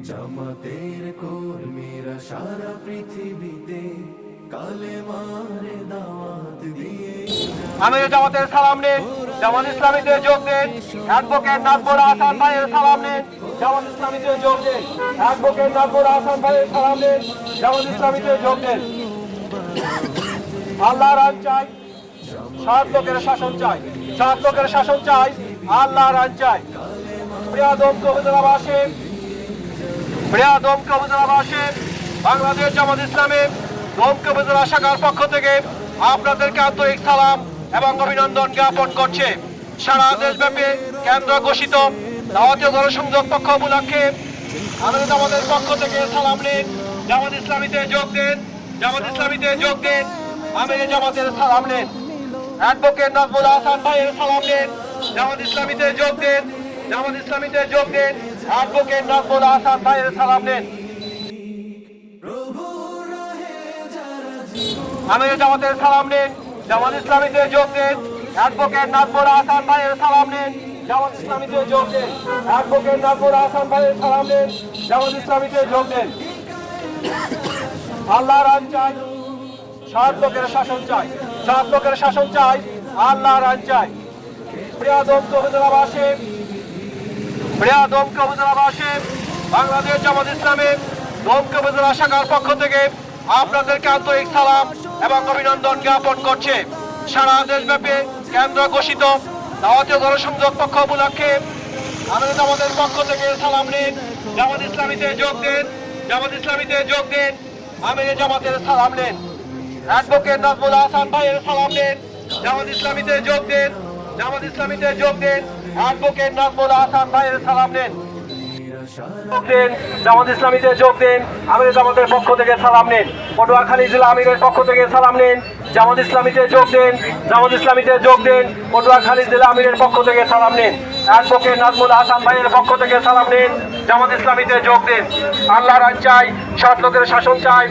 জামাতের কর্মীরা সারা পৃথিবীতে কালেমার দাওয়াত দিয়ে আমি জামাতের সালাম নিন। জামাত ইসলামীতে যোগ দিন। অ্যাডভোকেট নাজমুল হাসান ভাইয়ের সালাম নিন। জামাত ইসলামীতে যোগ দিন। অ্যাডভোকেট নাজমুল হাসান ভাইয়ের সালাম নিন। জামাত ইসলামীতে যোগ দিন। আল্লাহর আইন চাই, সৎ লোকের শাসন চাই। সৎ লোকের শাসন চাই, আল্লাহর আইন চাই। প্রিয়াদমকে উপজেলাবাসী, প্রিয়াদমকে উপজেলাবাসী, বাংলাদেশ জামাত ইসলামী দমকে উপজেলা শাখার পক্ষ থেকে আপনাদেরকে আন্তরিক সালাম এবং অভিনন্দন জ্ঞাপন করছে। সারা দেশব্যাপী কেন্দ্র ঘোষিত দাওয়াতীয় গণসংযোগ পক্ষ উপলক্ষে আমাদের আমাদের পক্ষ থেকে সালাম নিন। জামাত ইসলামীতে যোগ দিন। জামাত ইসলামীতে যোগ দিন। আমির জামাতের সালাম নিন। অ্যাডভোকেট নাজমুল হাসান ভাইয়ের সালাম নিন। জামাত ইসলামীতে যোগ দিন। জামাত ইসলামীতে যোগ দিন। অ্যাডভোকেট নাজমুল হাসান ভাইয়ের সালাম নিন। আমির জামাতের সালাম নিন। জামাত ইসলামীতে যোগ দিন। অ্যাডভোকেট নাজমুল হাসান ভাইয়ের সালাম নিন। জামাত ইসলামীতে যোগ দিন। অ্যাডভোকেট নাজমুল হাসান ভাইয়ের সালাম নিন। জামাত ইসলামীতে যোগ দিন। আল্লাহর আইন চাই, সৎ লোকের শাসন চাই। সৎ লোকের শাসন চাই, আল্লাহর আইন চাই। প্রিয়াদমকে উপজেলাবাসী, প্রিয়াদমকে উপজেলাবাসী, বাংলাদেশ জামাত ইসলামী দমকে উপজেলা শাখার পক্ষ থেকে আপনাদেরকে আন্তরিক সালাম এবং অভিনন্দন জ্ঞাপন করছে। সারা দেশব্যাপী কেন্দ্র ঘোষিত দাওয়াতীয় গণসংযোগ পক্ষ উপলক্ষে আমাদের আমাদের পক্ষ থেকে সালাম নিন। জামাত ইসলামীতে যোগ দিন। জামাত ইসলামীতে যোগ দিন। আমির জামাতের সালাম নিন। অ্যাডভোকেট নাজমুল হাসান ভাইয়ের সালাম নিন। জামাত ইসলামীতে যোগ দিন। জামাত ইসলামীতে যোগ দিন। অ্যাডভোকেট নাজমুল হাসান ভাইয়ের সালাম নিন। জামাত ইসলামীতে যোগ দিন। আমির জামাতের পক্ষ থেকে সালাম নিন। পটুয়াখালী জেলা আমিরের পক্ষ থেকে সালাম নিন। জামাত ইসলামীতে যোগ দিন। জামাত ইসলামীতে যোগ দিন। পটুয়াখালী জেলা আমিরের পক্ষ থেকে সালাম নিন। অ্যাডভোকেট নাজমুল হাসান ভাইয়ের পক্ষ থেকে সালাম নিন। জামাত ইসলামীতে যোগ দিন। আল্লাহর আইন চাই, সৎ লোকের শাসন চাই।